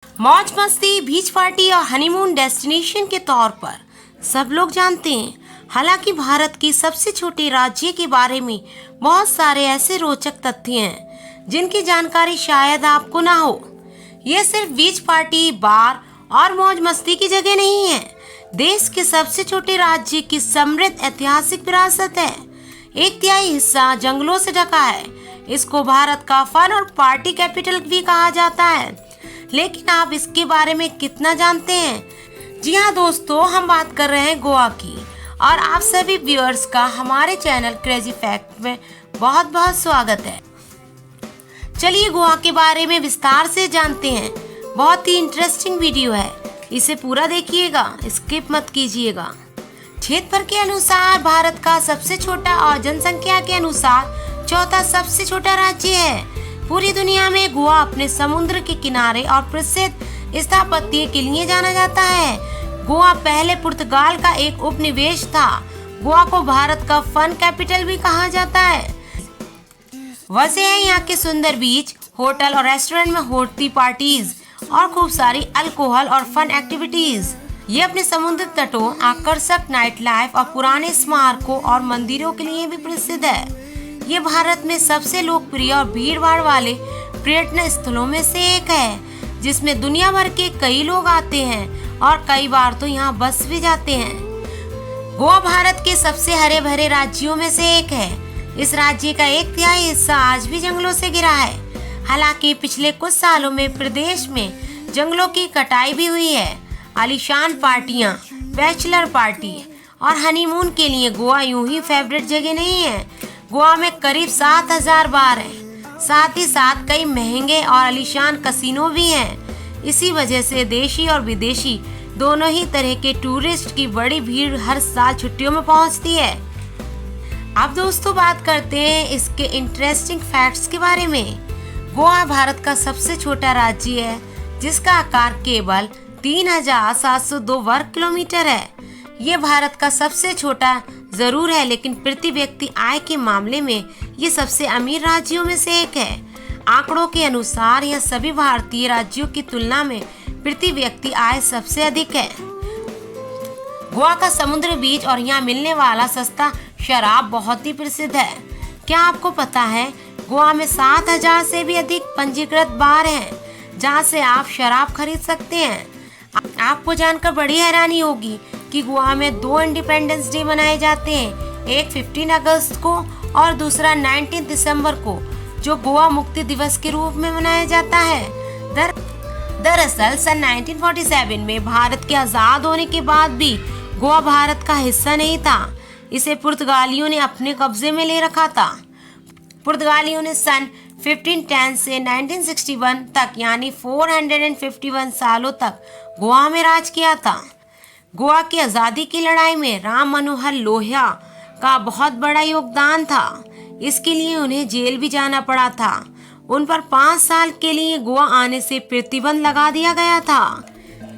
मौज मस्ती, बीच पार्टी और हनीमून डेस्टिनेशन के तौर पर सब लोग जानते हैं। हालांकि भारत की सबसे छोटे राज्य के बारे में बहुत सारे ऐसे रोचक तथ्य हैं जिनकी जानकारी शायद आपको ना हो। ये सिर्फ बीच पार्टी, बार और मौज मस्ती की जगह नहीं है। देश के सबसे छोटे राज्य की समृद्ध ऐतिहासिक विरासत है। 1/3 हिस्सा जंगलों से ढका है। इसको भारत का फन और पार्टी कैपिटल भी कहा जाता है। लेकिन आप इसके बारे में कितना जानते हैं? जी हाँ दोस्तों, हम बात कर रहे हैं गोवा की और आप सभी व्यूअर्स का हमारे चैनल क्रेजी फैक्ट में बहुत बहुत स्वागत है। चलिए गोवा के बारे में विस्तार से जानते हैं। बहुत ही इंटरेस्टिंग वीडियो है, इसे पूरा देखिएगा, स्किप मत कीजिएगा। क्षेत्रफल के अनुसार भारत का सबसे छोटा और जनसंख्या के अनुसार चौथा सबसे छोटा राज्य है। पूरी दुनिया में गोवा अपने समुद्र के किनारे और प्रसिद्ध स्थापत्य के लिए जाना जाता है। गोवा पहले पुर्तगाल का एक उपनिवेश था। गोवा को भारत का फन कैपिटल भी कहा जाता है। वजह है यहाँ के सुंदर बीच, होटल और रेस्टोरेंट में होती पार्टीज और खूब सारी अल्कोहल और फन एक्टिविटीज। ये अपने समुद्र तटों, आकर्षक नाइट लाइफ और पुराने स्मारकों और मंदिरों के लिए भी प्रसिद्ध है। ये भारत में सबसे लोकप्रिय और भीड़ भाड़ वाले पर्यटन स्थलों में से एक है, जिसमें दुनिया भर के कई लोग आते हैं और कई बार तो यहाँ बस भी जाते हैं। गोवा भारत के सबसे हरे भरे राज्यों में से एक है। इस राज्य का 1/3 हिस्सा आज भी जंगलों से घिरा है। हालांकि पिछले कुछ सालों में प्रदेश में जंगलों की कटाई भी हुई है। आलीशान पार्टियां, बैचलर पार्टी और हनीमून के लिए गोवा यूं ही फेवरेट जगह नहीं है। गोवा में करीब 7,000 बार हैं। साथ ही साथ कई महंगे और आलीशान कसिनो भी हैं। इसी वजह से देशी और विदेशी दोनों ही तरह के टूरिस्ट की बड़ी भीड़ हर साल छुट्टियों में पहुंचती है। अब दोस्तों बात करते हैं इसके इंटरेस्टिंग फैक्ट्स के बारे में। गोवा भारत का सबसे छोटा राज्य है, जिसका आकार केवल 3,702 वर्ग किलोमीटर है। ये भारत का सबसे छोटा जरूर है, लेकिन प्रति व्यक्ति आय के मामले में ये सबसे अमीर राज्यों में से एक है। आंकड़ों के अनुसार यह सभी भारतीय राज्यों की तुलना में प्रति व्यक्ति आय सबसे अधिक है। गोवा का समुद्र बीच और यहाँ मिलने वाला सस्ता शराब बहुत ही प्रसिद्ध है। क्या आपको पता है गोवा में 7,000 से भी अधिक पंजीकृत बार हैं, जहाँ से आप शराब खरीद सकते हैं। आपको जानकर बड़ी हैरानी होगी कि गोवा में 2 इंडिपेंडेंस डे मनाए जाते हैं, एक 15 अगस्त को और दूसरा 19 दिसंबर को, जो गोवा मुक्ति दिवस के रूप में मनाया जाता है। दरअसल सन 1947 में भारत के आज़ाद होने के बाद भी गोवा भारत का हिस्सा नहीं था। इसे पुर्तगालियों ने अपने कब्जे में ले रखा था। पुर्तगालियों ने सन 1510 से 1961 तक यानी 451 सालों तक गोवा में राज किया था। गोवा की आज़ादी की लड़ाई में राम मनोहर लोहिया का बहुत बड़ा योगदान था। इसके लिए उन्हें जेल भी जाना पड़ा था। उन पर 5 साल के लिए गोवा आने से प्रतिबंध लगा दिया गया था।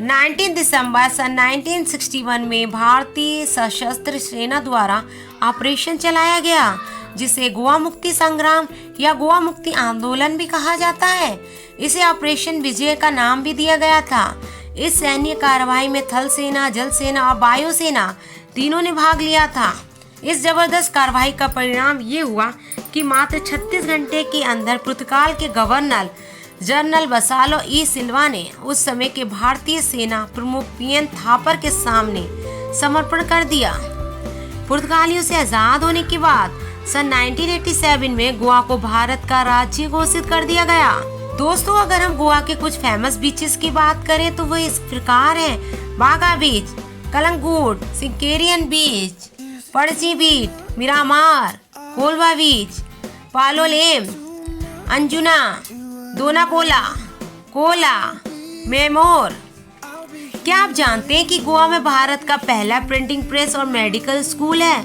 19 दिसंबर सन 1961 में भारतीय सशस्त्र सेना द्वारा ऑपरेशन चलाया गया, जिसे गोवा मुक्ति संग्राम या गोवा मुक्ति आंदोलन भी कहा जाता है। इसे ऑपरेशन विजय का नाम भी दिया गया था। इस सैन्य कार्रवाई में थल सेना, जल सेना और वायु सेना तीनों ने भाग लिया था। इस जबरदस्त कार्रवाई का परिणाम ये हुआ कि मात्र 36 घंटे के अंदर पुर्तगाल के गवर्नर जनरल बसालो ई सिल्वा ने उस समय के भारतीय सेना प्रमुख पीएन थापर के सामने समर्पण कर दिया। पुर्तगालियों से आजाद होने के बाद सन 1987 में गोवा को भारत का राज्य घोषित कर दिया गया। दोस्तों, अगर हम गोवा के कुछ फेमस बीचेस की बात करें तो वो इस प्रकार हैं: बागा बीच, कलंगूट, सिंकेरियन बीच, पणजी बीच, मिरामार, कोलवा बीच, पालोलेम, अंजुना, दोनापोला, कोला, मेमोर। क्या आप जानते हैं कि गोवा में भारत का पहला प्रिंटिंग प्रेस और मेडिकल स्कूल है?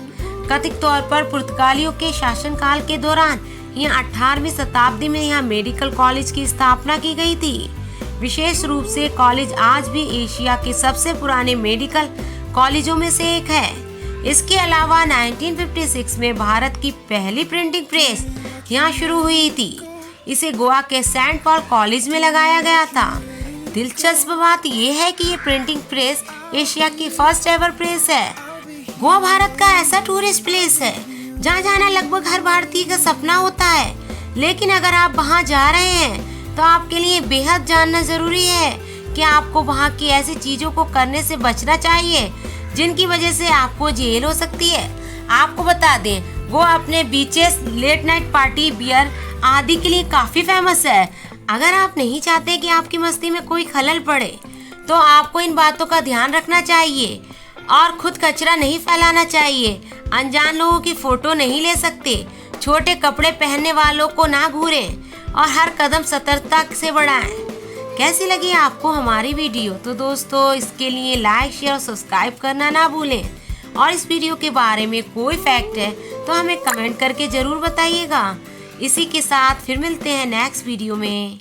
कथित तौर पर पुर्तगालियों के शासनकाल के दौरान यहाँ 18वीं शताब्दी में यहाँ मेडिकल कॉलेज की स्थापना की गई थी। विशेष रूप से कॉलेज आज भी एशिया के सबसे पुराने मेडिकल कॉलेजों में से एक है। इसके अलावा 1956 में भारत की पहली प्रिंटिंग प्रेस यहाँ शुरू हुई थी। इसे गोवा के सेंट पॉल कॉलेज में लगाया गया था। दिलचस्प बात यह है कि ये प्रिंटिंग प्रेस एशिया की फर्स्ट एवर प्रेस है। गोवा भारत का ऐसा टूरिस्ट प्लेस है जहाँ जाना लगभग हर भारतीय का सपना होता है, लेकिन अगर आप वहाँ जा रहे हैं तो आपके लिए बेहद जानना जरूरी है कि आपको वहाँ की ऐसी चीजों को करने से बचना चाहिए जिनकी वजह से आपको जेल हो सकती है। आपको बता दें, गोवा अपने beaches, late night party, beer आदि के लिए काफी फेमस है। अगर आप नहीं चाहते कि आपकी मस्ती में कोई खलल पड़े तो आपको इन बातों का ध्यान रखना चाहिए और खुद कचरा नहीं फैलाना चाहिए। अनजान लोगों की फोटो नहीं ले सकते, छोटे कपड़े पहनने वालों को ना घूरें और हर कदम सतर्कता से बढ़ाएं। कैसी लगी आपको हमारी वीडियो? तो दोस्तों, इसके लिए लाइक, शेयर और सब्सक्राइब करना ना भूलें। और इस वीडियो के बारे में कोई फैक्ट है तो हमें कमेंट करके ज़रूर बताइएगा। इसी के साथ फिर मिलते हैं नेक्स्ट वीडियो में।